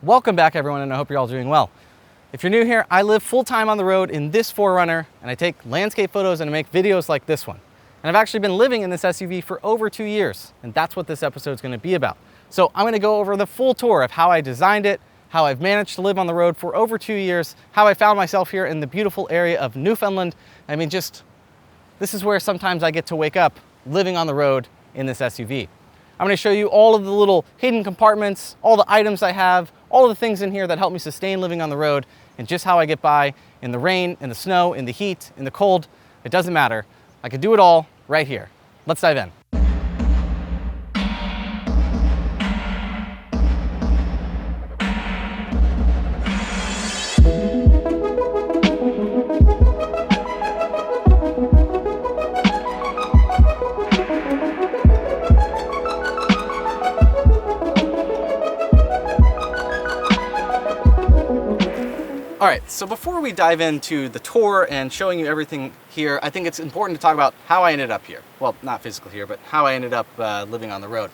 Welcome back, everyone, and I hope you're all doing well. If you're new here, I live full-time on the road in this 4Runner, and I take landscape photos and I make videos like this one. And I've actually been living in this SUV for over 2 years, and that's what this episode is going to be about. So I'm going to go over the full tour of how I designed it, how I've managed to live on the road for over 2 years, how I found myself here in the beautiful area of Newfoundland. I mean, this is where sometimes I get to wake up living on the road in this SUV. I'm going to show you all of the little hidden compartments, all the items I have, all of the things in here that help me sustain living on the road, and just how I get by in the rain, in the snow, in the heat, in the cold. It doesn't matter. I can do it all right here. Let's dive in. All right, so before we dive into the tour and showing you everything here, I think it's important to talk about how I ended up here. Well, not physically here, but how I ended up living on the road.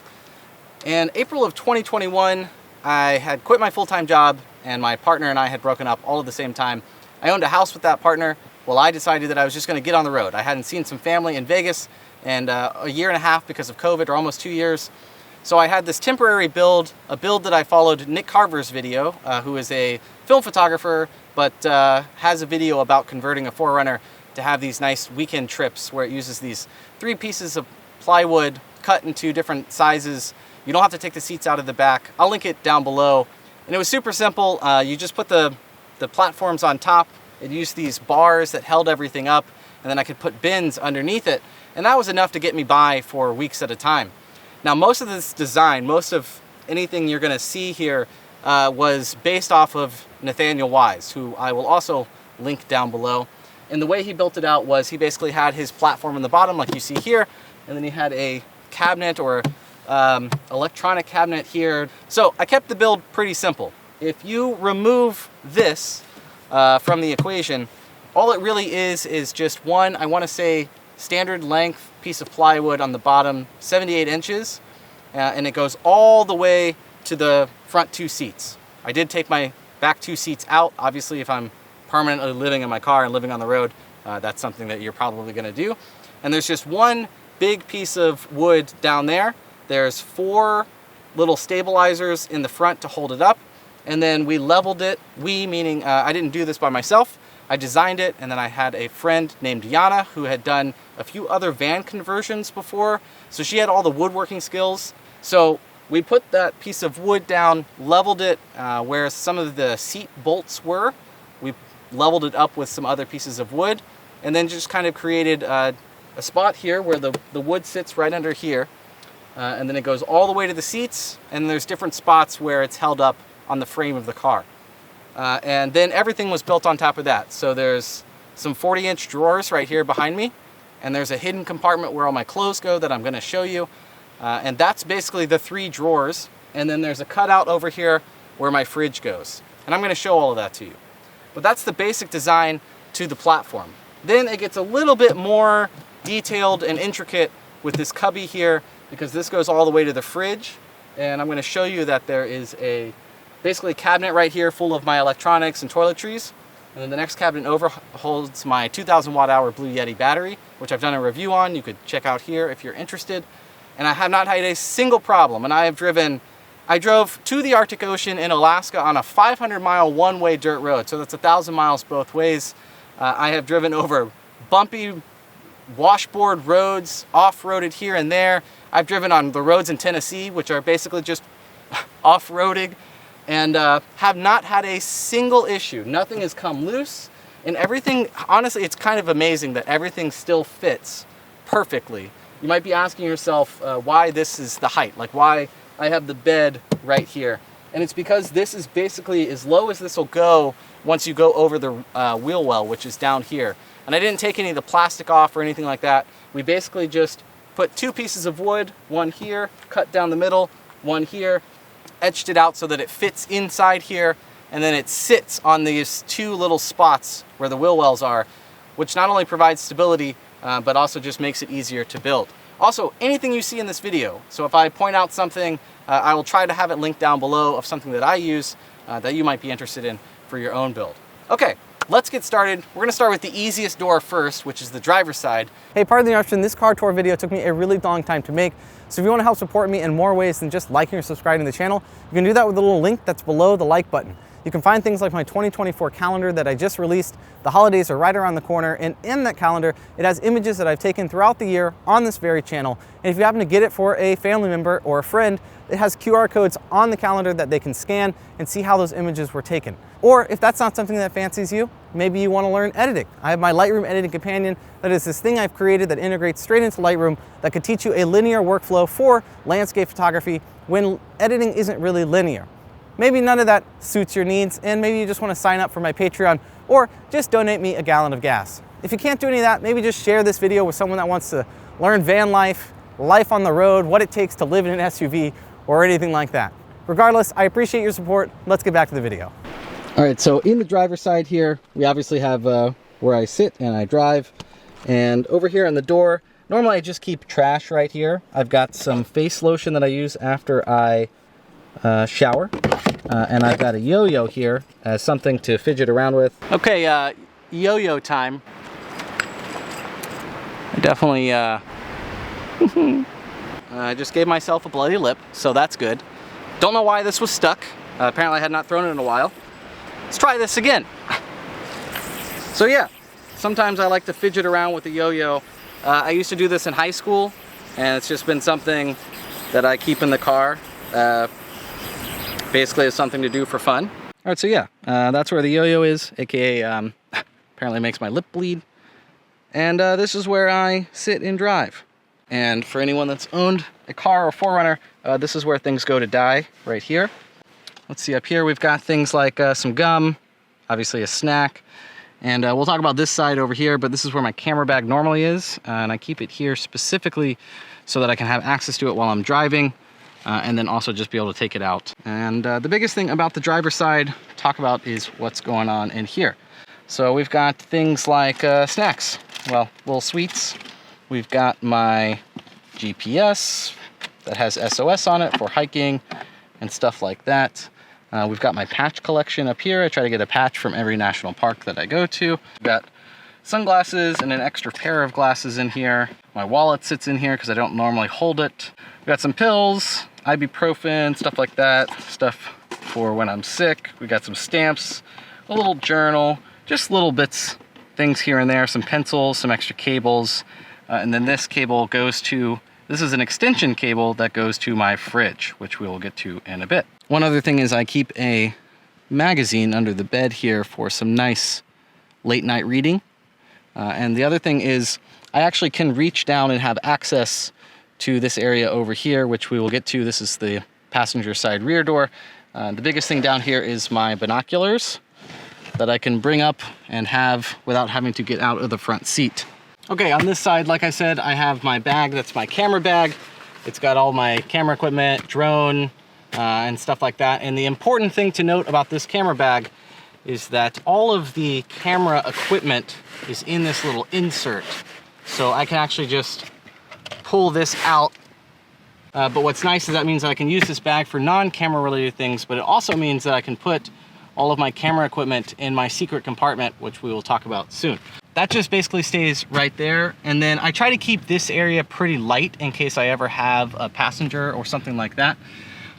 In April of 2021, I had quit my full-time job, and my partner and I had broken up all at the same time. I owned a house with that partner. Well, I decided that I was just gonna get on the road. I hadn't seen some family in Vegas and a year and a half because of COVID, or almost 2 years. So I had this temporary build, a build that I followed Nick Carver's video, who is a film photographer, but has a video about converting a 4Runner to have these nice weekend trips where it uses these 3 pieces of plywood cut into different sizes. You don't have to take the seats out of the back. I'll link it down below. And it was super simple. You just put the platforms on top. It used these bars that held everything up, and then I could put bins underneath it. And that was enough to get me by for weeks at a time. Now, most of this design, most of anything you're gonna see here was based off of Nathaniel Wise, who I will also link down below. And the way he built it out was he basically had his platform in the bottom, like you see here, and then he had a cabinet or electronic cabinet here. So I kept the build pretty simple. If you remove this from the equation, all it really is just one, I wanna say, standard length piece of plywood on the bottom, 78 inches, and it goes all the way to the front 2 seats. I did take my back 2 seats out. Obviously, if I'm permanently living in my car and living on the road, that's something that you're probably gonna do. And there's just one big piece of wood down there. There's 4 little stabilizers in the front to hold it up. And then we leveled it. We, meaning I didn't do this by myself. I designed it, and then I had a friend named Yana who had done a few other van conversions before. So she had all the woodworking skills. So we put that piece of wood down, leveled it where some of the seat bolts were. We leveled it up with some other pieces of wood, and then just kind of created a spot here where the wood sits right under here. And then it goes all the way to the seats, and there's different spots where it's held up on the frame of the car. And then everything was built on top of that. So there's some 40-inch drawers right here behind me, and there's a hidden compartment where all my clothes go that I'm gonna show you. And that's basically the 3 drawers. And then there's a cutout over here where my fridge goes. And I'm gonna show all of that to you. But that's the basic design to the platform. Then it gets a little bit more detailed and intricate with this cubby here, because this goes all the way to the fridge. And I'm gonna show you that there is basically a cabinet right here full of my electronics and toiletries. And then the next cabinet over holds my 2,000 watt-hour Blue Yeti battery, which I've done a review on. You could check out here if you're interested. And I have not had a single problem. And I drove to the Arctic Ocean in Alaska on a 500-mile one-way dirt road. So that's 1,000 miles both ways. I have driven over bumpy washboard roads, off-roaded here and there. I've driven on the roads in Tennessee, which are basically just off-roading, and have not had a single issue. Nothing has come loose, and everything, honestly, it's kind of amazing that everything still fits perfectly. You might be asking yourself why this is the height, like why I have the bed right here. And it's because this is basically as low as this will go once you go over the wheel well, which is down here. And I didn't take any of the plastic off or anything like that. We basically just put 2 pieces of wood, one here, cut down the middle, one here, etched it out so that it fits inside here, and then it sits on these 2 little spots where the wheel wells are, which not only provides stability, but also just makes it easier to build. Also, anything you see in this video, so if I point out something, I will try to have it linked down below of something that I use that you might be interested in for your own build. Okay, let's get started. We're gonna start with the easiest door first, which is the driver's side. Hey, pardon the interruption, this car tour video took me a really long time to make, so if you wanna help support me in more ways than just liking or subscribing to the channel, you can do that with the little link that's below the like button. You can find things like my 2024 calendar that I just released. The holidays are right around the corner, and in that calendar, it has images that I've taken throughout the year on this very channel. And if you happen to get it for a family member or a friend, it has QR codes on the calendar that they can scan and see how those images were taken. Or if that's not something that fancies you, maybe you want to learn editing. I have my Lightroom editing companion that is this thing I've created that integrates straight into Lightroom that could teach you a linear workflow for landscape photography when editing isn't really linear. Maybe none of that suits your needs, and maybe you just want to sign up for my Patreon or just donate me a gallon of gas. If you can't do any of that, maybe just share this video with someone that wants to learn van life, life on the road, what it takes to live in an SUV, or anything like that. Regardless, I appreciate your support. Let's get back to the video. All right, so in the driver's side here, we obviously have where I sit and I drive. And over here on the door, normally I just keep trash right here. I've got some face lotion that I use after I shower. And I've got a yo-yo here as something to fidget around with. Okay, yo-yo time. I definitely I just gave myself a bloody lip, so that's good. Don't know why this was stuck. Apparently I had not thrown it in a while. Let's try this again. So yeah, sometimes I like to fidget around with the yo-yo. I used to do this in high school, and it's just been something that I keep in the car. Basically it's something to do for fun. All right, so yeah, that's where the yo-yo is, aka apparently makes my lip bleed. And this is where I sit and drive. And for anyone that's owned a car or 4Runner, this is where things go to die, right here. Let's see, up here we've got things like some gum, obviously a snack. And we'll talk about this side over here, but this is where my camera bag normally is. And I keep it here specifically so that I can have access to it while I'm driving. And then also just be able to take it out. And the biggest thing about the driver's side to talk about is what's going on in here. So we've got things like snacks, well, little sweets. We've got my GPS that has SOS on it for hiking and stuff like that. We've got my patch collection up here. I try to get a patch from every national park that I go to. We've got sunglasses and an extra pair of glasses in here. My wallet sits in here because I don't normally hold it. We've got some pills, ibuprofen, stuff like that, stuff for when I'm sick. We got some stamps, a little journal, just little bits, things here and there, some pencils, some extra cables, and then this cable goes to, this is an extension cable that goes to my fridge, which we will get to in a bit. One other thing is I keep a magazine under the bed here for some nice late night reading. And the other thing is I actually can reach down and have access to this area over here, which we will get to. This is the passenger side rear door. The biggest thing down here is my binoculars that I can bring up and have without having to get out of the front seat. Okay, on this side, like I said, I have my bag. That's my camera bag. It's got all my camera equipment, drone, and stuff like that. And the important thing to note about this camera bag is that all of the camera equipment is in this little insert. So I can actually just pull this out. But what's nice is that means that I can use this bag for non-camera related things, but it also means that I can put all of my camera equipment in my secret compartment, which we will talk about soon. That just basically stays right there. And then I try to keep this area pretty light in case I ever have a passenger or something like that.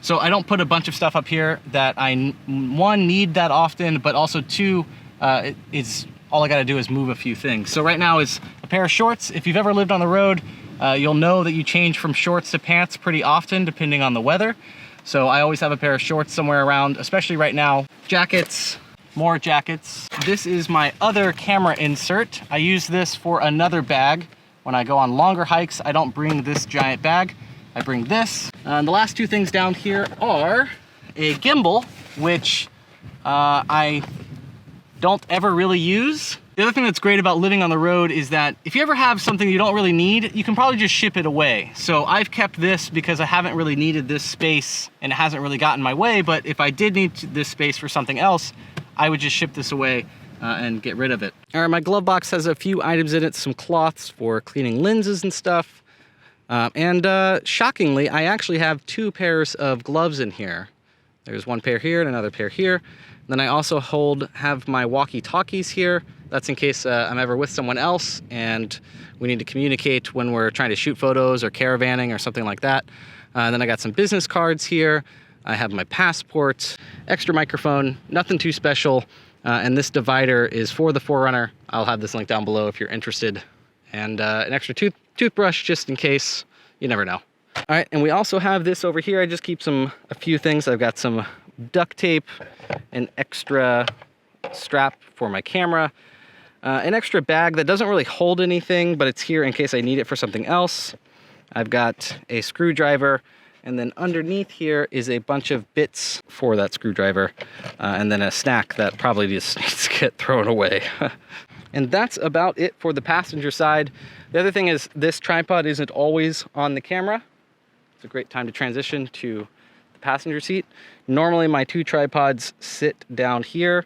So I don't put a bunch of stuff up here that I, one, need that often, but also two, all I gotta do is move a few things. So right now is a pair of shorts. If you've ever lived on the road, you'll know that you change from shorts to pants pretty often depending on the weather. So I always have a pair of shorts somewhere around, especially right now. Jackets, more jackets. This is my other camera insert. I use this for another bag. When I go on longer hikes, I don't bring this giant bag. I bring this. And the last two things down here are a gimbal, which I don't ever really use. The other thing that's great about living on the road is that if you ever have something you don't really need, you can probably just ship it away. So I've kept this because I haven't really needed this space and it hasn't really gotten in my way, but if I did need this space for something else, I would just ship this away and get rid of it. All right, my glove box has a few items in it, some cloths for cleaning lenses and stuff. Shockingly, I actually have 2 pairs of gloves in here. There's 1 pair here and another pair here. Then I also have my walkie-talkies here. That's in case I'm ever with someone else and we need to communicate when we're trying to shoot photos or caravanning or something like that. Then I got some business cards here. I have my passport, extra microphone, nothing too special. And this divider is for the 4Runner. I'll have this link down below if you're interested. And an extra toothbrush just in case. You never know. All right, and we also have this over here. I just keep a few things. I've got some duct tape, an extra strap for my camera, an extra bag that doesn't really hold anything, but it's here in case I need it for something else. I've got a screwdriver, and then underneath here is a bunch of bits for that screwdriver, and then a snack that probably just needs to get thrown away. And that's about it for the passenger side. The other thing is this tripod isn't always on the camera. It's a great time to transition to the passenger seat. Normally my 2 tripods sit down here,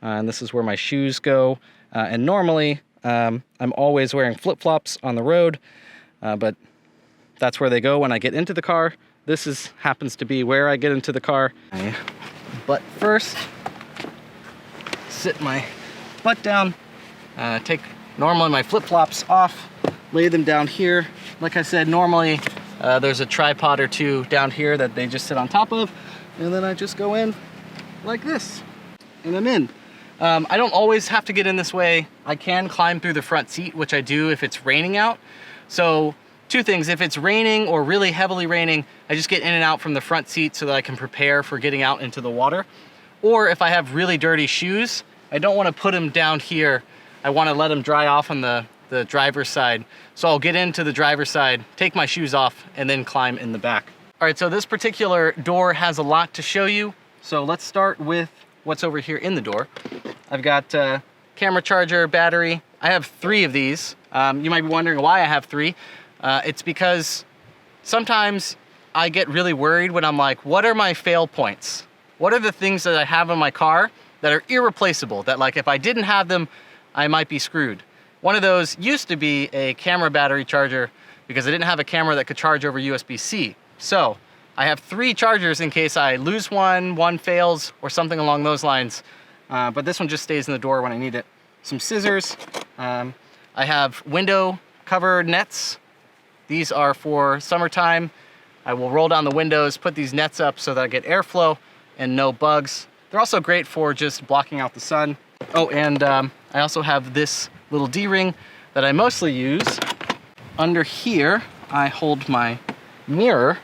and this is where my shoes go. And normally I'm always wearing flip-flops on the road, but that's where they go when I get into the car. This happens to be where I get into the car. But first, sit my butt down, take normally my flip-flops off, lay them down here. Like I said, normally there's a tripod or 2 down here that they just sit on top of, and then I just go in like this, and I'm in. I don't always have to get in this way. I can climb through the front seat, which I do if it's raining out. So 2 things, if it's raining or really heavily raining, I just get in and out from the front seat so that I can prepare for getting out into the water. Or if I have really dirty shoes, I don't want to put them down here. I want to let them dry off on the driver's side. So I'll get into the driver's side, take my shoes off, and then climb in the back. All right, so this particular door has a lot to show you. So let's start with what's over here in the door. I've got camera charger, battery. I have 3 of these. You might be wondering why I have 3. It's because sometimes I get really worried when I'm like, what are my fail points? What are the things that I have in my car that are irreplaceable, that like if I didn't have them, I might be screwed? One of those used to be a camera battery charger because I didn't have a camera that could charge over USB-C. So I have 3 chargers in case I lose one fails, or something along those lines. But this one just stays in the door when I need it. Some scissors. I have window cover nets. These are for summertime. I will roll down the windows, put these nets up so that I get airflow and no bugs. They're also great for just blocking out the sun. Oh, and I also have this little D-ring that I mostly use. Under here, I hold my mirror,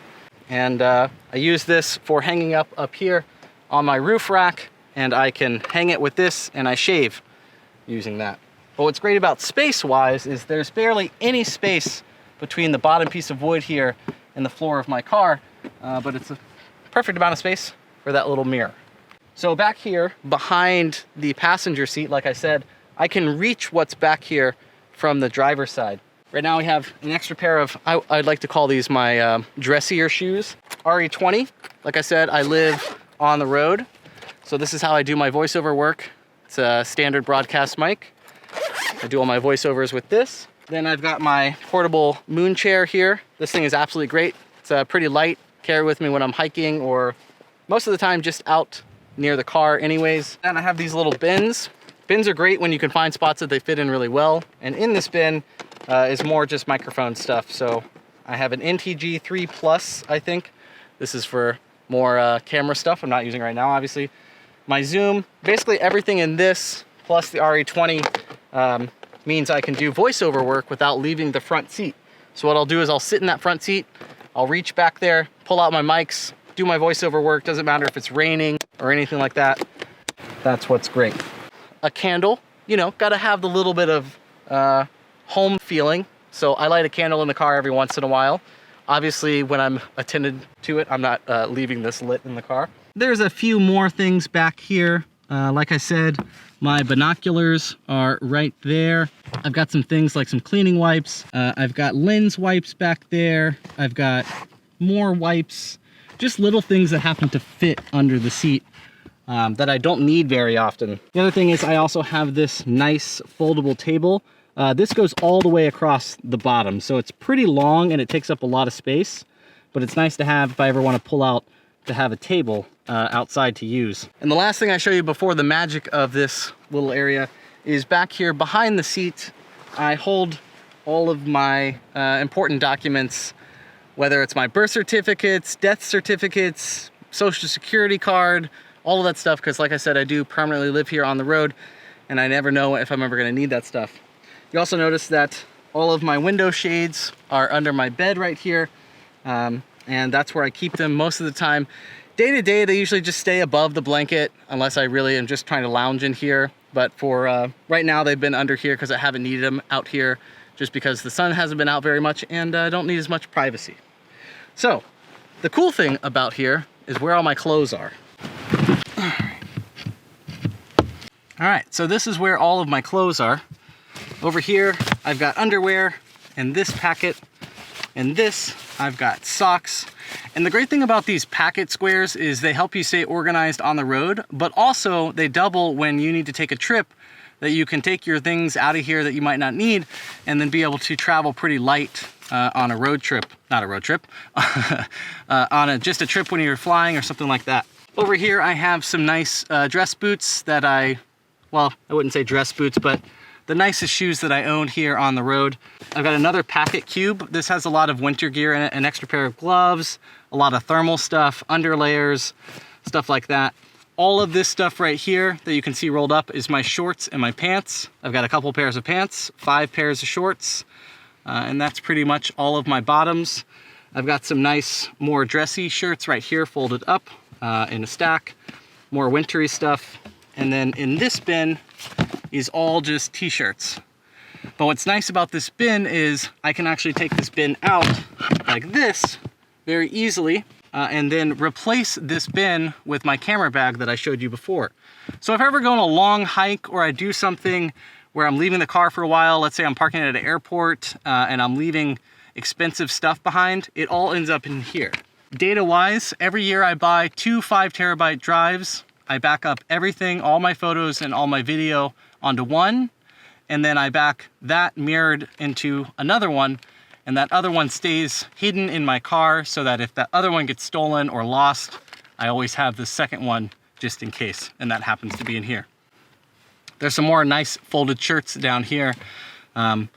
and I use this for hanging up here on my roof rack, and I can hang it with this, and I shave using that. But what's great about space-wise is there's barely any space between the bottom piece of wood here and the floor of my car, but it's a perfect amount of space for that little mirror. So back here behind the passenger seat, like I said, I can reach what's back here from the driver's side. Right now we have an extra pair of, I'd like to call these my dressier shoes. RE20, like I said, I live on the road. So this is how I do my voiceover work. It's a standard broadcast mic. I do all my voiceovers with this. Then I've got my portable moon chair here. This thing is absolutely great. It's pretty light, carry with me when I'm hiking, or most of the time just out near the car anyways. And I have these little bins. Bins are great when you can find spots that they fit in really well. And in this bin is more just microphone stuff. So I have an NTG 3 Plus, I think. This is for more camera stuff I'm not using right now, obviously. My zoom, basically everything in this, plus the RE20, means I can do voiceover work without leaving the front seat. So what I'll do is I'll sit in that front seat, I'll reach back there, pull out my mics, do my voiceover work. Doesn't matter if it's raining or anything like that. That's what's great. A candle, you know, gotta have the little bit of home feeling. So I light a candle in the car every once in a while. Obviously, when I'm attended to it, I'm not leaving this lit in the car. There's a few more things back here. Like I said, my binoculars are right there. I've got some things like some cleaning wipes. I've got lens wipes back there. I've got more wipes. Just little things that happen to fit under the seat that I don't need very often. The other thing is I also have this nice foldable table. This goes all the way across the bottom, so it's pretty long and it takes up a lot of space, but it's nice to have if I ever want to pull out to have a table outside to use. And the last thing I show you before the magic of this little area is back here behind the seat. I hold all of my important documents, whether it's my birth certificates, death certificates, social security card, all of that stuff, because like I said, I do permanently live here on the road and I never know if I'm ever going to need that stuff. You also notice that all of my window shades are under my bed right here, and that's where I keep them most of the time. Day to day, they usually just stay above the blanket unless I really am just trying to lounge in here. But for right now, they've been under here because I haven't needed them out here just because the sun hasn't been out very much and I don't need as much privacy. So the cool thing about here is where all my clothes are. All right, so this is where all of my clothes are. Over here, I've got underwear in this packet. In this, I've got socks. And the great thing about these packet squares is they help you stay organized on the road, but also they double when you need to take a trip, that you can take your things out of here that you might not need and then be able to travel pretty light on a road trip, not a road trip, on just a trip when you're flying or something like that. Over here, I have some nice dress boots that well, I wouldn't say dress boots, but the nicest shoes that I own here on the road. I've got another packet cube. This has a lot of winter gear in it, an extra pair of gloves, a lot of thermal stuff, underlayers, stuff like that. All of this stuff right here that you can see rolled up is my shorts and my pants. I've got a couple pairs of pants, 5 pairs of shorts, and that's pretty much all of my bottoms. I've got some nice, more dressy shirts right here folded up in a stack, more wintry stuff. And then in this bin is all just t-shirts. But what's nice about this bin is I can actually take this bin out like this very easily and then replace this bin with my camera bag that I showed you before. So if I ever go on a long hike or I do something where I'm leaving the car for a while, let's say I'm parking at an airport and I'm leaving expensive stuff behind, it all ends up in here. Data-wise, every year I buy 2 5-terabyte drives. I back up everything, all my photos and all my video onto one, and then I back that mirrored into another one, and that other one stays hidden in my car so that if that other one gets stolen or lost, I always have the second one just in case, and that happens to be in here. There's some more nice folded shirts down here, a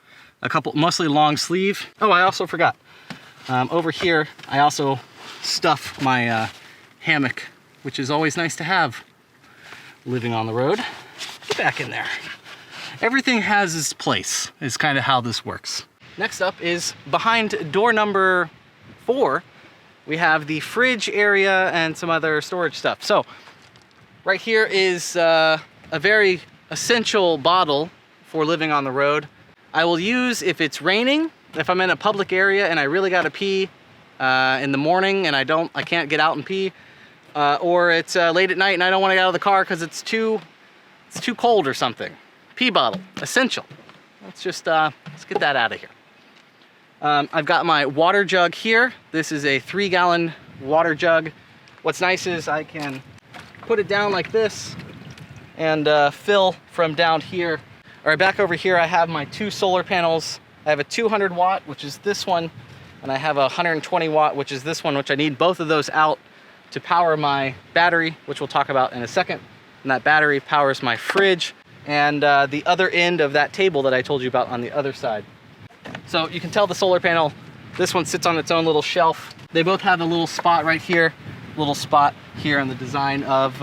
couple, mostly long sleeve. Oh, I also forgot. Over here, I also stuff my hammock, which is always nice to have living on the road. Get back in there. Everything has its place, is kind of how this works. Next up is behind door number 4, we have the fridge area and some other storage stuff. So right here is a very essential bottle for living on the road. I will use if it's raining, if I'm in a public area and I really gotta pee in the morning and I can't get out and pee, or it's late at night and I don't want to get out of the car because it's too cold or something. Pee bottle, essential. Let's just let's get that out of here. I've got my water jug here. This is a 3-gallon water jug. What's nice is I can put it down like this and fill from down here. All right, back over here I have my 2 solar panels. I have a 200 watt, which is this one, and I have a 120 watt, which is this one, which I need both of those out to power my battery, which we'll talk about in a second. And that battery powers my fridge and the other end of that table that I told you about on the other side. So you can tell the solar panel, this one sits on its own little shelf. They both have a little spot right here, little spot here in the design of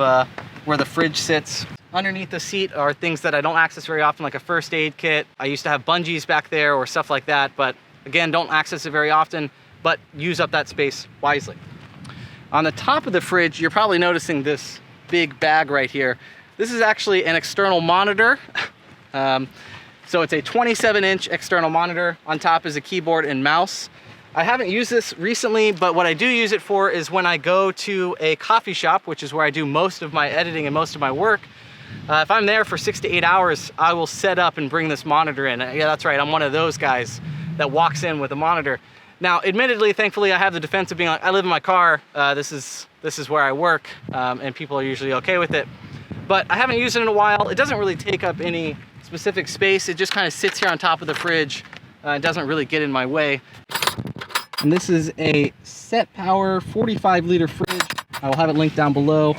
where the fridge sits. Underneath the seat are things that I don't access very often, like a first aid kit. I used to have bungees back there or stuff like that, but again, don't access it very often, but use up that space wisely. On the top of the fridge, you're probably noticing this big bag right here. This is actually an external monitor. So it's a 27-inch external monitor. On top is a keyboard and mouse. I haven't used this recently, but what I do use it for is when I go to a coffee shop, which is where I do most of my editing and most of my work. If I'm there for 6 to 8 hours, I will set up and bring this monitor in. Yeah, that's right, I'm one of those guys that walks in with a monitor. Now, admittedly, thankfully, I have the defense of being like, I live in my car, this is where I work, and people are usually okay with it. but I haven't used it in a while. It doesn't really take up any specific space. It just kind of sits here on top of the fridge. It doesn't really get in my way. And this is a Set Power 45-liter fridge. I will have it linked down below.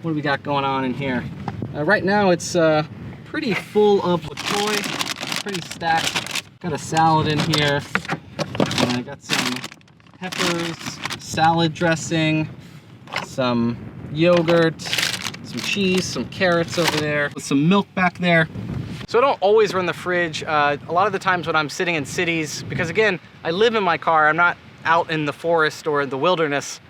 What do we got going on in here? Right now it's pretty full of LaCroix, pretty stacked. Got a salad in here. I got some peppers, salad dressing, some yogurt, some cheese, some carrots over there, with some milk back there. So I don't always run the fridge. A lot of the times when I'm sitting in cities, because again, I live in my car, I'm not out in the forest or in the wilderness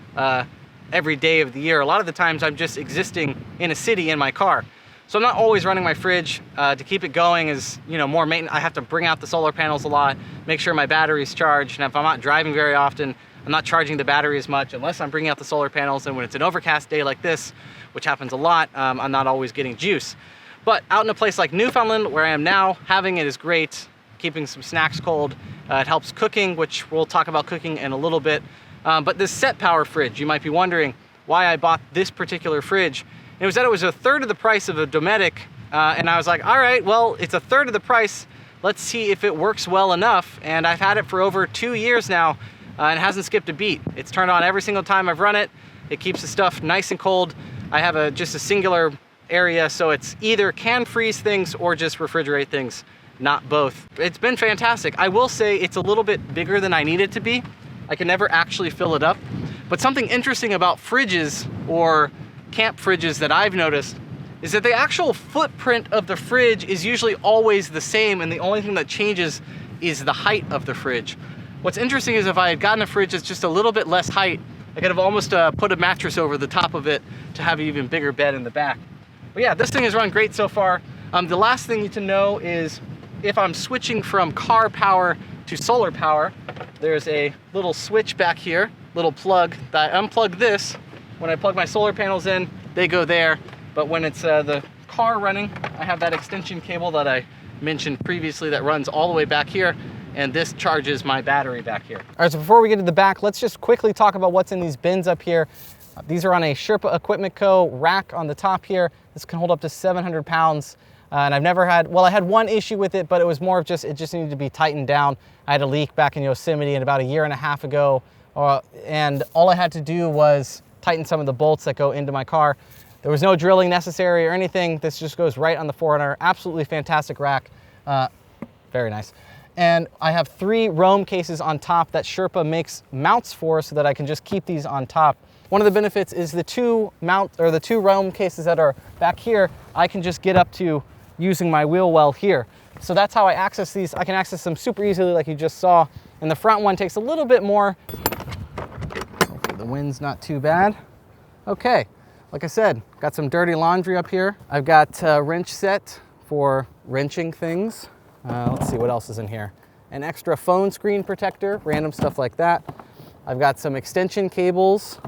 every day of the year. A lot of the times I'm just existing in a city in my car. So I'm not always running my fridge. To keep it going is, more maintenance. I have to bring out the solar panels a lot, make sure my battery's charged, and if I'm not driving very often, I'm not charging the battery as much unless I'm bringing out the solar panels, and when it's an overcast day like this, which happens a lot, I'm not always getting juice. But out in a place like Newfoundland, where I am now, having it is great, keeping some snacks cold. It helps cooking, which we'll talk about cooking in a little bit. But this Set Power fridge, you might be wondering why I bought this particular fridge. It was that it was a third of the price of a Dometic, and I was like, all right, well, it's a third of the price. Let's see if it works well enough. And I've had it for over 2 years now, and it hasn't skipped a beat. It's turned on every single time I've run it. It keeps the stuff nice and cold. I have just a singular area, so it's either can freeze things or just refrigerate things, not both. It's been fantastic. I will say it's a little bit bigger than I need it to be. I can never actually fill it up. But something interesting about fridges or camp fridges that I've noticed is that the actual footprint of the fridge is usually always the same, and the only thing that changes is the height of the fridge. What's interesting is if I had gotten a fridge that's just a little bit less height, I could have almost put a mattress over the top of it to have an even bigger bed in the back. But yeah, this thing has run great so far. The last thing you need to know is if I'm switching from car power to solar power, there's a little switch back here, little plug that I unplug this. When I plug my solar panels in, they go there. But when it's the car running, I have that extension cable that I mentioned previously that runs all the way back here, and this charges my battery back here. All right, so before we get to the back, let's just quickly talk about what's in these bins up here. These are on a Sherpa Equipment Co. rack on the top here. This can hold up to 700 pounds. And I've never had, well, I had one issue with it, but it was more of just, it just needed to be tightened down. I had a leak back in Yosemite and about 1.5 years ago, and all I had to do was tighten some of the bolts that go into my car. There was no drilling necessary or anything. This just goes right on the 4Runner. Absolutely fantastic rack. Very nice. And I have 3 Roam cases on top that Sherpa makes mounts for so that I can just keep these on top. One of the benefits is the 2 Roam cases that are back here, I can just get up to using my wheel well here. So that's how I access these. I can access them super easily like you just saw. And the front one takes a little bit more. Hopefully the wind's not too bad. Okay, like I said, got some dirty laundry up here. I've got a wrench set for wrenching things. Let's see what else is in here. An extra phone screen protector, random stuff like that. I've got some extension cables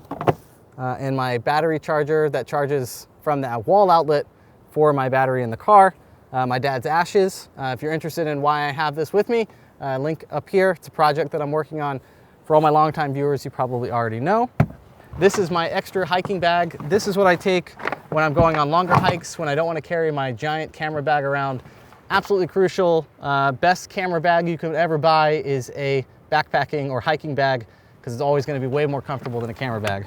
and my battery charger that charges from that wall outlet for my battery in the car. My dad's ashes. If you're interested in why I have this with me, link up here. It's a project that I'm working on. For all my longtime viewers, you probably already know. This is my extra hiking bag. This is what I take when I'm going on longer hikes, when I don't want to carry my giant camera bag around. Absolutely crucial. Best camera bag you could ever buy is a backpacking or hiking bag, because it's always going to be way more comfortable than a camera bag.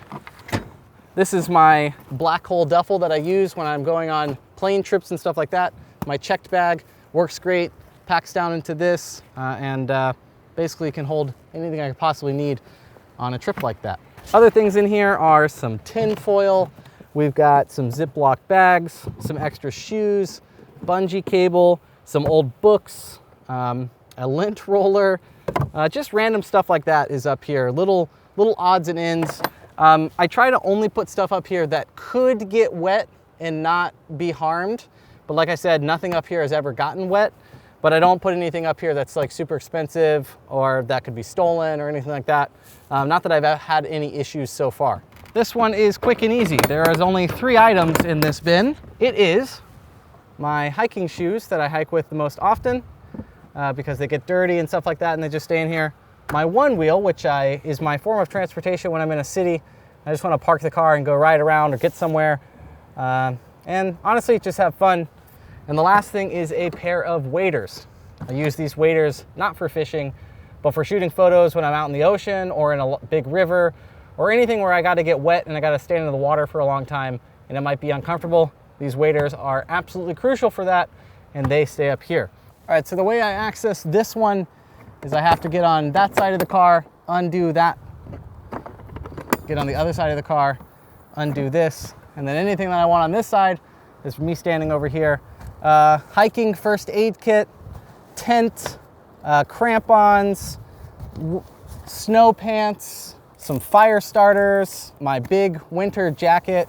This is my black hole duffel that I use when I'm going on plane trips and stuff like that. My checked bag works great, packs down into this, and basically can hold anything I could possibly need on a trip like that. Other things in here are some tin foil. We've got some Ziploc bags, some extra shoes, bungee cable, some old books, a lint roller, just random stuff like that is up here. Little odds and ends. I try to only put stuff up here that could get wet and not be harmed. But like I said, nothing up here has ever gotten wet. But I don't put anything up here that's like super expensive or that could be stolen or anything like that. Not that I've had any issues so far. This one is quick and easy. There is only 3 items in this bin. It is my hiking shoes that I hike with the most often because they get dirty and stuff like that and they just stay in here. My one wheel, which is my form of transportation when I'm in a city. I just want to park the car and go ride around or get somewhere. and honestly just have fun. And the last thing is a pair of waders. I use these waders not for fishing, but for shooting photos when I'm out in the ocean or in a big river or anything where I got to get wet and I got to stand in the water for a long time and it might be uncomfortable. These waders are absolutely crucial for that, and they stay up here. All right, so the way I access this one is I have to get on that side of the car, undo that, get on the other side of the car, undo this, and then anything that I want on this side is me standing over here. Hiking first aid kit, tent, crampons, snow pants, some fire starters, my big winter jacket.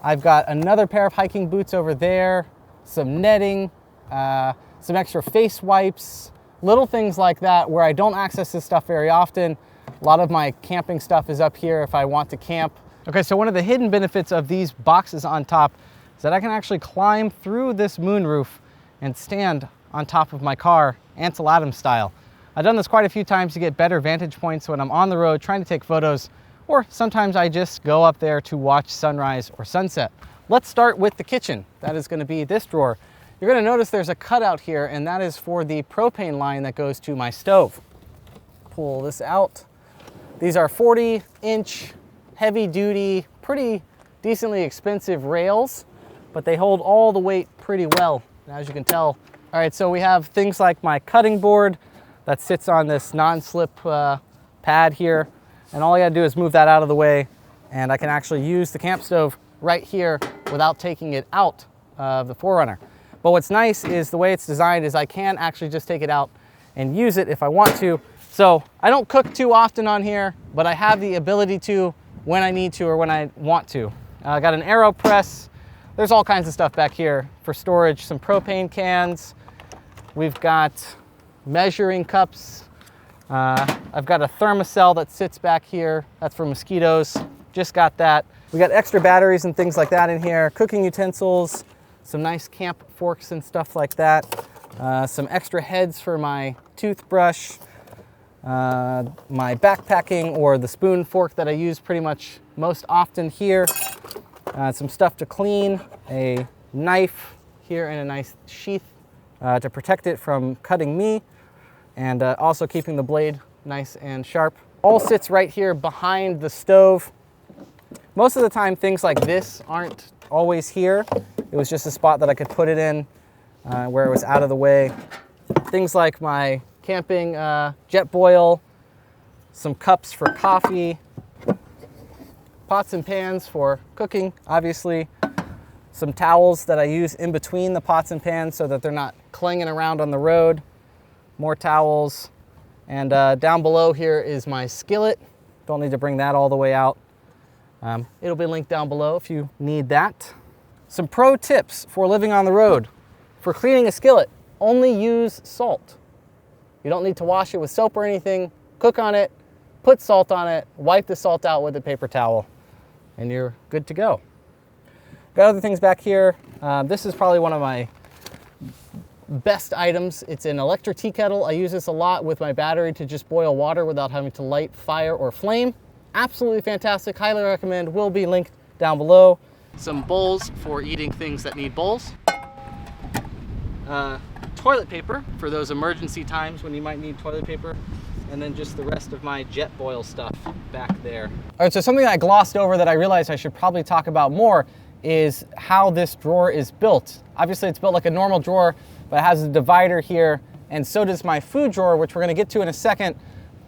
I've got another pair of hiking boots over there, some netting, some extra face wipes, little things like that where I don't access this stuff very often. A lot of my camping stuff is up here if I want to camp. Okay, so one of the hidden benefits of these boxes on top is that I can actually climb through this moonroof and stand on top of my car, Ansel style. I've done this quite a few times to get better vantage points when I'm on the road trying to take photos, or sometimes I just go up there to watch sunrise or sunset. Let's start with the kitchen. That is going to be this drawer. You're going to notice there's a cutout here, and that is for the propane line that goes to my stove. Pull this out. These are 40-inch, heavy-duty, pretty decently expensive rails, but they hold all the weight pretty well, as you can tell. All right, so we have things like my cutting board that sits on this non-slip pad here, and all I gotta do is move that out of the way, and I can actually use the camp stove right here without taking it out of the 4Runner. But what's nice is the way it's designed is I can actually just take it out and use it if I want to. So I don't cook too often on here, but I have the ability to when I need to or when I want to. I got an AeroPress. There's all kinds of stuff back here for storage, some propane cans. We've got measuring cups. I've got a thermocell that sits back here. That's for mosquitoes. Just got that. We got extra batteries and things like that in here. Cooking utensils, some nice camp forks and stuff like that. Some extra heads for my toothbrush. My backpacking or the spoon fork that I use pretty much most often here. Some stuff to clean. A knife here and a nice sheath to protect it from cutting me. And also keeping the blade nice and sharp. All sits right here behind the stove. Most of the time things like this aren't always here. It was just a spot that I could put it in where it was out of the way. Things like my camping jet boil, some cups for coffee, pots and pans for cooking, obviously, some towels that I use in between the pots and pans so that they're not clanging around on the road, more towels, and down below here is my skillet. Don't need to bring that all the way out. It'll be linked down below if you need that. Some pro tips for living on the road. For cleaning a skillet, only use salt. You don't need to wash it with soap or anything. Cook on it, put salt on it, wipe the salt out with a paper towel, and you're good to go. Got other things back here. This is probably one of my best items. It's an electric tea kettle. I use this a lot with my battery to just boil water without having to light fire or flame. Absolutely fantastic, highly recommend, will be linked down below. Some bowls for eating things that need bowls. Toilet paper for those emergency times when you might need toilet paper. And then just the rest of my jet boil stuff back there. All right, so something I glossed over that I realized I should probably talk about more is how this drawer is built. Obviously it's built like a normal drawer, but it has a divider here, and so does my food drawer, which we're gonna get to in a second.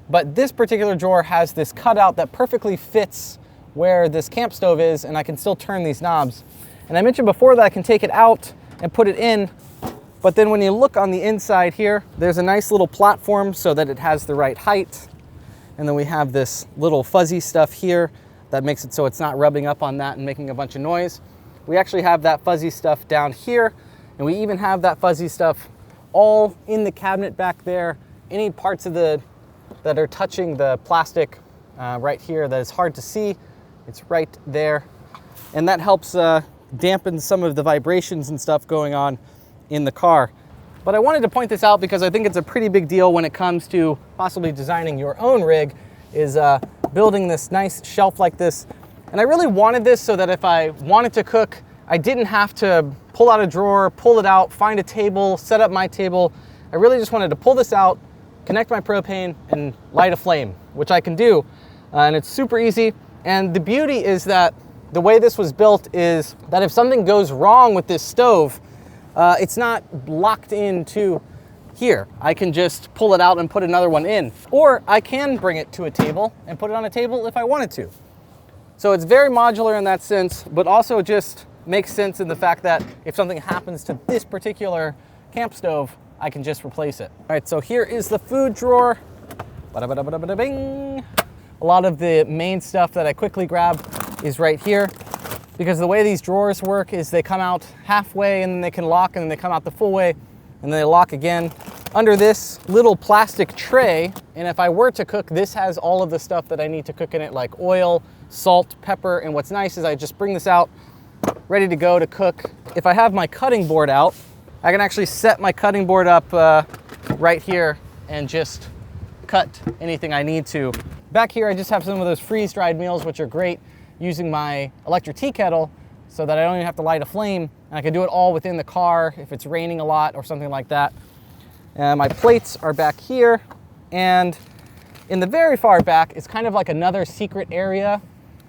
But this particular drawer has this cutout that perfectly fits where this camp stove is, and I can still turn these knobs. And I mentioned before that I can take it out and put it in, but then when you look on the inside here, there's a nice little platform so that it has the right height. And then we have this little fuzzy stuff here that makes it so it's not rubbing up on that and making a bunch of noise. We actually have that fuzzy stuff down here, and we even have that fuzzy stuff all in the cabinet back there. Any parts of that are touching the plastic right here that is hard to see, it's right there. And that helps dampen some of the vibrations and stuff going on in the car. But I wanted to point this out because I think it's a pretty big deal when it comes to possibly designing your own rig, is building this nice shelf like this. And I really wanted this so that if I wanted to cook I didn't have to pull out a drawer, pull it out, find a table, set up my table. I really just wanted to pull this out, connect my propane, and light a flame, which I can do. And it's super easy. And the beauty is that the way this was built is that if something goes wrong with this stove, it's not locked into here. I can just pull it out and put another one in. Or I can bring it to a table and put it on a table if I wanted to. So it's very modular in that sense, but also just makes sense in the fact that if something happens to this particular camp stove, I can just replace it. All right, so here is the food drawer. Bada-bada-bada-bada-bing. A lot of the main stuff that I quickly grab is right here, because the way these drawers work is they come out halfway and then they can lock, and then they come out the full way and then they lock again. Under this little plastic tray, and if I were to cook, this has all of the stuff that I need to cook in it, like oil, salt, pepper, and what's nice is I just bring this out ready to go to cook. If I have my cutting board out, I can actually set my cutting board up right here and just cut anything I need to. Back here, I just have some of those freeze-dried meals, which are great, using my electric tea kettle so that I don't even have to light a flame, and I can do it all within the car if it's raining a lot or something like that. My plates are back here, and in the very far back is kind of like another secret area.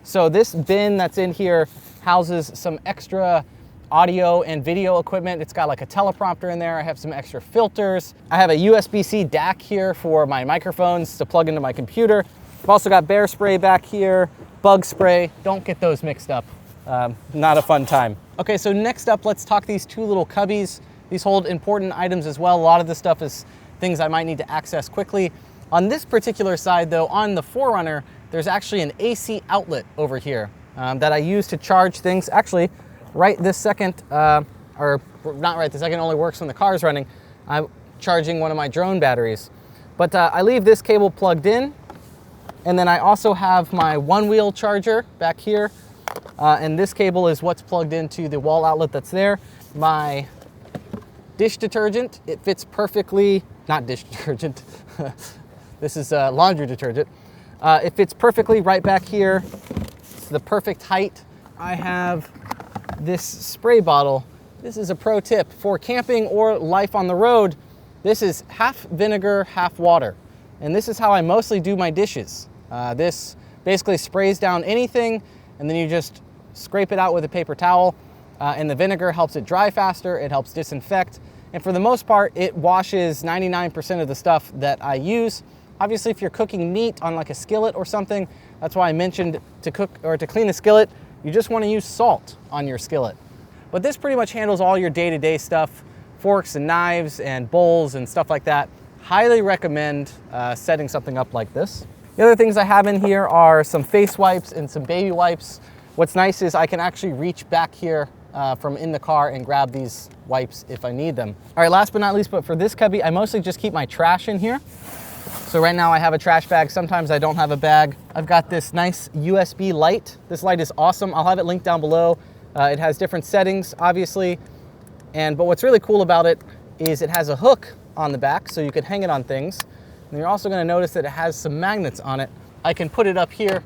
So this bin that's in here houses some extra audio and video equipment. It's got like a teleprompter in there. I have some extra filters. I have a USB-C DAC here for my microphones to plug into my computer. I've also got bear spray back here, bug spray. Don't get those mixed up. Not a fun time. Okay, so next up, let's talk these two little cubbies. These hold important items as well. A lot of this stuff is things I might need to access quickly. On this particular side though, on the 4Runner, there's actually an AC outlet over here that I use to charge things. Actually, right this second, or not right this second, it only works when the car's running. I'm charging one of my drone batteries. But I leave this cable plugged in, and then I also have my one-wheel charger back here, and this cable is what's plugged into the wall outlet that's there. My dish detergent, it fits perfectly, not dish detergent, this is laundry detergent. It fits perfectly right back here. It's the perfect height. I have this spray bottle. This is a pro tip for camping or life on the road. This is half vinegar, half water. And this is how I mostly do my dishes. This basically sprays down anything, and then you just scrape it out with a paper towel. And the vinegar helps it dry faster, it helps disinfect. And for the most part, it washes 99% of the stuff that I use. Obviously, if you're cooking meat on like a skillet or something, that's why I mentioned to cook or to clean the skillet, you just want to use salt on your skillet. But this pretty much handles all your day-to-day stuff, forks and knives and bowls and stuff like that. Highly recommend setting something up like this. The other things I have in here are some face wipes and some baby wipes. What's nice is I can actually reach back here from in the car and grab these wipes if I need them. All right, last but not least, but for this cubby, I mostly just keep my trash in here. So right now I have a trash bag. Sometimes I don't have a bag. I've got this nice USB light. This light is awesome. I'll have it linked down below. It has different settings, obviously. But what's really cool about it is it has a hook on the back so you can hang it on things. And you're also gonna notice that it has some magnets on it. I can put it up here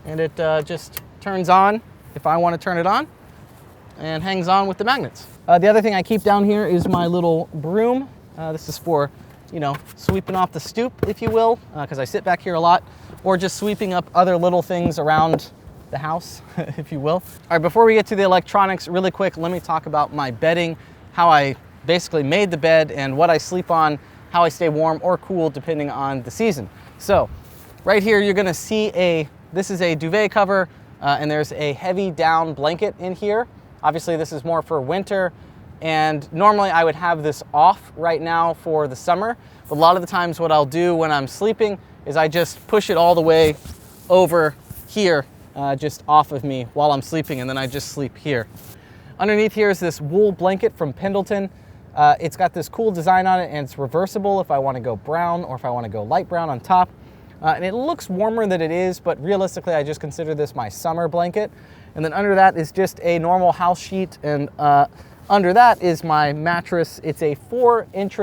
and it just turns on if I wanna turn it on, and hangs on with the magnets. The other thing I keep down here is my little broom. This is for, you know, sweeping off the stoop, if you will, because I sit back here a lot, or just sweeping up other little things around the house, if you will. All right, before we get to the electronics, really quick, let me talk about my bedding, how I basically made the bed and what I sleep on, how I stay warm or cool depending on the season. So right here, you're gonna see this is a duvet cover, and there's a heavy down blanket in here. Obviously, this is more for winter, and normally I would have this off right now for the summer, but a lot of the times what I'll do when I'm sleeping is I just push it all the way over here, just off of me while I'm sleeping, and then I just sleep here. Underneath here is this wool blanket from Pendleton. It's got this cool design on it, and it's reversible if I want to go brown or if I want to go light brown on top. And it looks warmer than it is, but realistically I just consider this my summer blanket. And then under that is just a normal house sheet, and under that is my mattress. It's a 4-inch,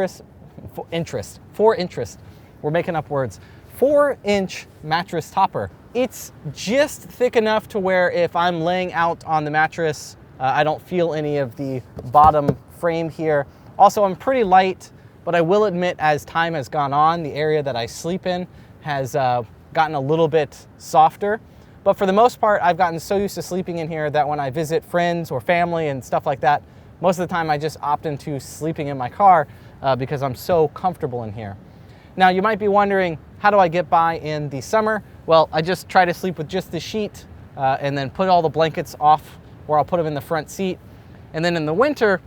we're making up words, 4-inch mattress topper. It's just thick enough to where if I'm laying out on the mattress I don't feel any of the bottom frame here. Also, I'm pretty light, but I will admit as time has gone on, the area that I sleep in has gotten a little bit softer. But for the most part, I've gotten so used to sleeping in here that when I visit friends or family and stuff like that, most of the time I just opt into sleeping in my car because I'm so comfortable in here. Now, you might be wondering, how do I get by in the summer? Well, I just try to sleep with just the sheet and then put all the blankets off, or I'll put them in the front seat. And then in the winter,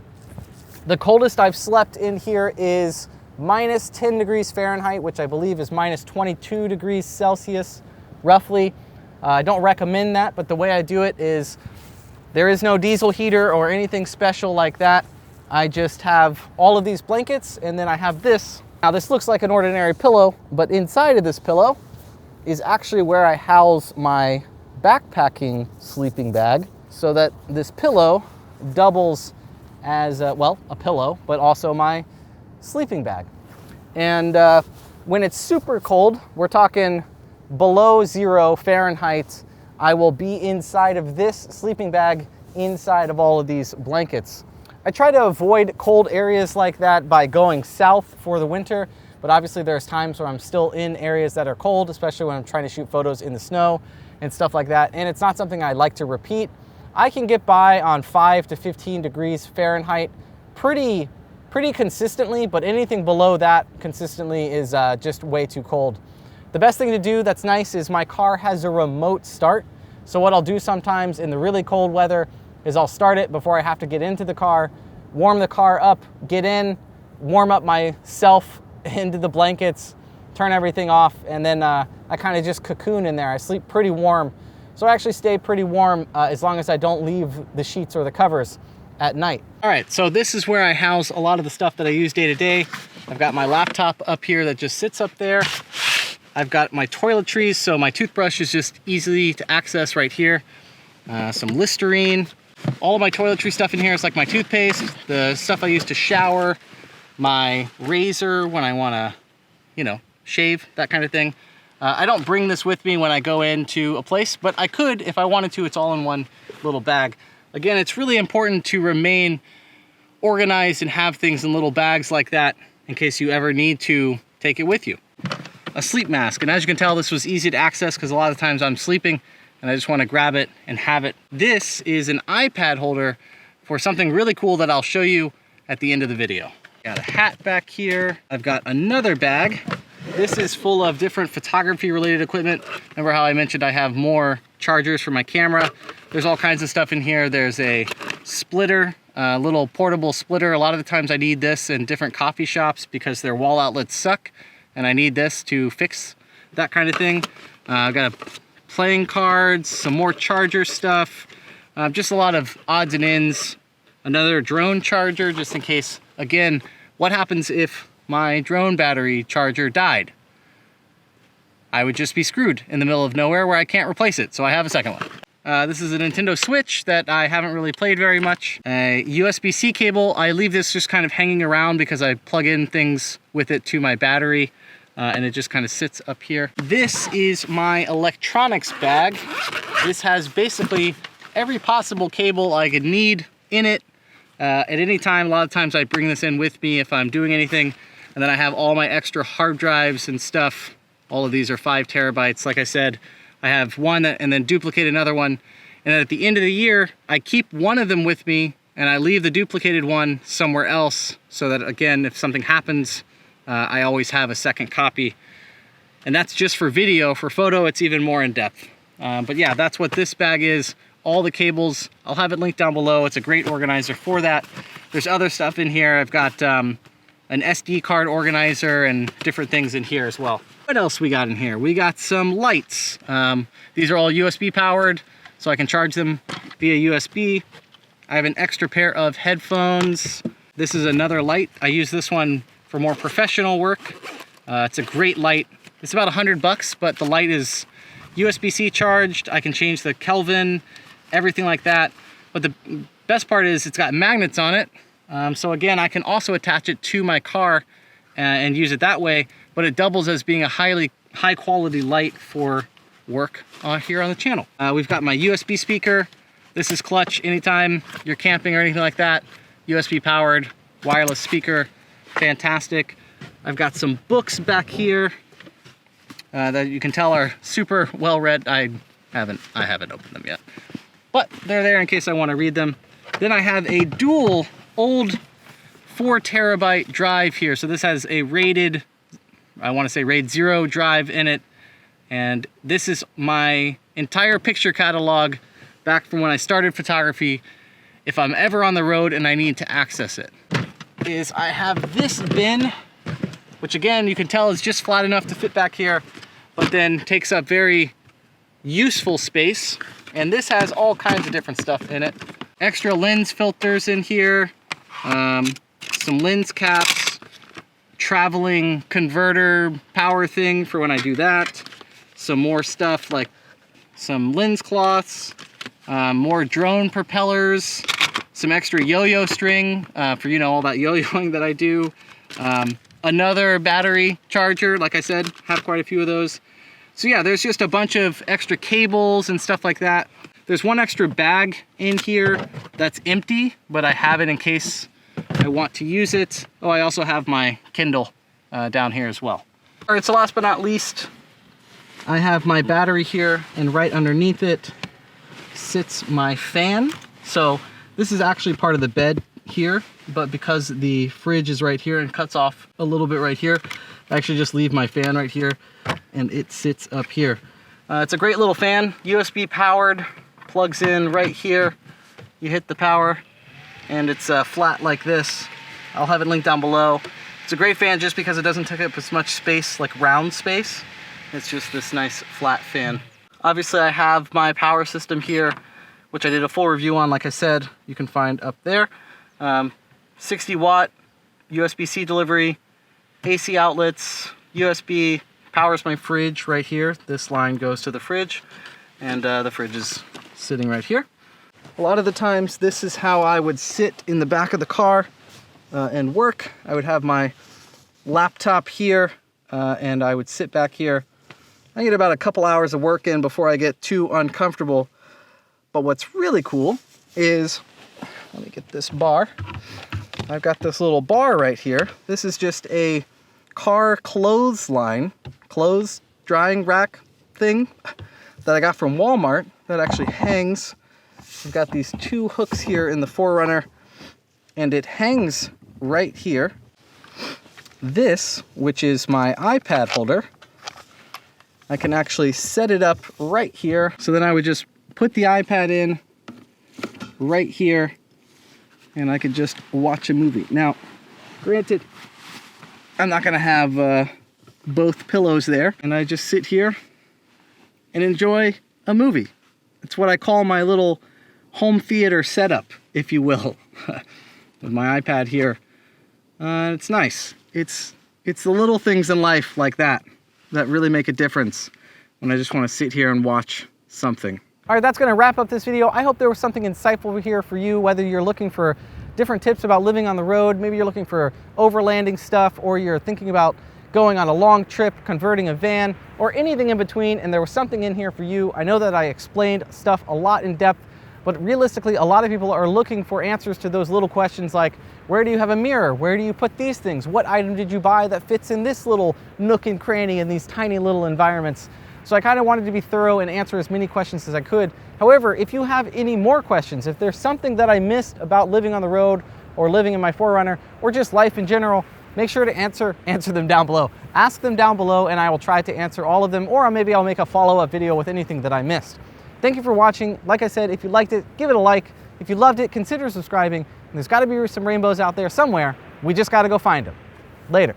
the coldest I've slept in here is minus 10 degrees Fahrenheit, which I believe is minus 22 degrees Celsius, roughly. I don't recommend that, but the way I do it is there is no diesel heater or anything special like that. I just have all of these blankets, and then I have this. Now, this looks like an ordinary pillow, but inside of this pillow is actually where I house my backpacking sleeping bag, so that this pillow doubles as, well, a pillow, but also my sleeping bag. And when it's super cold, we're talking below 0 Fahrenheit, I will be inside of this sleeping bag inside of all of these blankets. I try to avoid cold areas like that by going south for the winter, but obviously there's times where I'm still in areas that are cold, especially when I'm trying to shoot photos in the snow and stuff like that, and it's not something I like to repeat. I can get by on 5 to 15 degrees Fahrenheit pretty consistently, but anything below that consistently is just way too cold. The best thing to do that's nice is my car has a remote start, so what I'll do sometimes in the really cold weather is I'll start it before I have to get into the car, warm the car up, get in, warm up myself into the blankets, turn everything off, and then I kind of just cocoon in there. I sleep pretty warm. So I actually stay pretty warm as long as I don't leave the sheets or the covers at night. All right, so this is where I house a lot of the stuff that I use day to day. I've got my laptop up here that just sits up there. I've got my toiletries, so my toothbrush is just easy to access right here. Some Listerine. All of my toiletry stuff in here is like my toothpaste, the stuff I use to shower, my razor when I want to, you know, shave, that kind of thing. I don't bring this with me when I go into a place, but I could if I wanted to. It's all in one little bag. Again, it's really important to remain organized and have things in little bags like that in case you ever need to take it with you. A sleep mask, and as you can tell, this was easy to access because a lot of times I'm sleeping and I just want to grab it and have it. This is an iPad holder for something really cool that I'll show you at the end of the video. Got a hat back here. I've got another bag. This is full of different photography related equipment. Remember how I mentioned I have more chargers for my camera? There's all kinds of stuff in here. There's a splitter, a little portable splitter. A lot of the times I need this in different coffee shops because their wall outlets suck, and I need this to fix that kind of thing. I've got playing cards, some more charger stuff, just a lot of odds and ends. Another drone charger, just in case. Again, what happens if my drone battery charger died? I would just be screwed in the middle of nowhere where I can't replace it, so I have a second one. This is a Nintendo Switch that I haven't really played very much. A USB-C cable. I leave this just kind of hanging around because I plug in things with it to my battery, and it just kind of sits up here. This is my electronics bag. This has basically every possible cable I could need in it at any time. A lot of times I bring this in with me if I'm doing anything, and then I have all my extra hard drives and stuff. All of these are 5 terabytes. Like I said, I have one and then duplicate another one. And then at the end of the year, I keep one of them with me and I leave the duplicated one somewhere else so that, again, if something happens, I always have a second copy. And that's just for video. For photo, it's even more in depth. But yeah, that's what this bag is. All the cables, I'll have it linked down below. It's a great organizer for that. There's other stuff in here. I've got an SD card organizer and different things in here as well. What else we got in here? We got some lights. These are all USB powered, so I can charge them via USB. I have an extra pair of headphones. This is another light. I use this one for more professional work. It's a great light. It's about $100, but the light is USB-C charged. I can change the Kelvin, everything like that. But the best part is it's got magnets on it. So again, I can also attach it to my car and use it that way, but it doubles as being a high quality light for work here on the channel. We've got my USB speaker. This is clutch anytime you're camping or anything like that. USB powered, wireless speaker, fantastic. I've got some books back here that you can tell are super well read. I haven't opened them yet, but they're there in case I want to read them. Then I have a dual old 4 terabyte drive here. So this has a rated, I want to say RAID 0 drive in it. And this is my entire picture catalog back from when I started photography. If I'm ever on the road and I need to access it, I have this bin, which again, you can tell is just flat enough to fit back here, but then takes up very useful space. And this has all kinds of different stuff in it. Extra lens filters in here, some lens caps, traveling converter power thing for when I do that, some more stuff like some lens cloths, more drone propellers, some extra yo-yo string for, you know, all that yo-yoing that I do, another battery charger, like I said, have quite a few of those. So yeah, there's just a bunch of extra cables and stuff like that. There's one extra bag in here that's empty, but I have it in case I want to use it. Oh, I also have my Kindle down here as well. All right, so last but not least, I have my battery here, and right underneath it sits my fan. So this is actually part of the bed here, but because the fridge is right here and cuts off a little bit right here, I actually just leave my fan right here and it sits up here. It's a great little fan, USB powered, plugs in right here. You hit the power and it's flat like this. I'll have it linked down below. It's a great fan just because it doesn't take up as much space, like round space. It's just this nice flat fan. Obviously I have my power system here, which I did a full review on, like I said, you can find up there. 60 watt USB-C delivery, AC outlets, USB, powers my fridge right here. This line goes to the fridge, and the fridge is sitting right here. A lot of the times this is how I would sit in the back of the car and work. I would have my laptop here and I would sit back here. I get about a couple hours of work in before I get too uncomfortable. But what's really cool is, let me get this bar. I've got this little bar right here. This is just a car clothesline, clothes drying rack thing that I got from Walmart that actually hangs. I've got these 2 hooks here in the 4Runner, and it hangs right here. This, which is my iPad holder, I can actually set it up right here. So then I would just put the iPad in right here and I could just watch a movie. Now, granted, I'm not gonna have both pillows there, and I just sit here and enjoy a movie. It's what I call my little home theater setup, if you will, with my iPad here. It's nice. It's the little things in life like that that really make a difference when I just want to sit here and watch something. All right, that's going to wrap up this video. I hope there was something insightful here for you, whether you're looking for different tips about living on the road, maybe you're looking for overlanding stuff, or you're thinking about going on a long trip, converting a van, or anything in between, and there was something in here for you. I know that I explained stuff a lot in depth, but realistically, a lot of people are looking for answers to those little questions like, where do you have a mirror? Where do you put these things? What item did you buy that fits in this little nook and cranny in these tiny little environments? So I kind of wanted to be thorough and answer as many questions as I could. However, if you have any more questions, if there's something that I missed about living on the road or living in my 4Runner or just life in general, make sure to answer them down below. Ask them down below and I will try to answer all of them, or maybe I'll make a follow-up video with anything that I missed. Thank you for watching. Like I said, if you liked it, give it a like. If you loved it, consider subscribing. And there's got to be some rainbows out there somewhere. We just got to go find them. Later.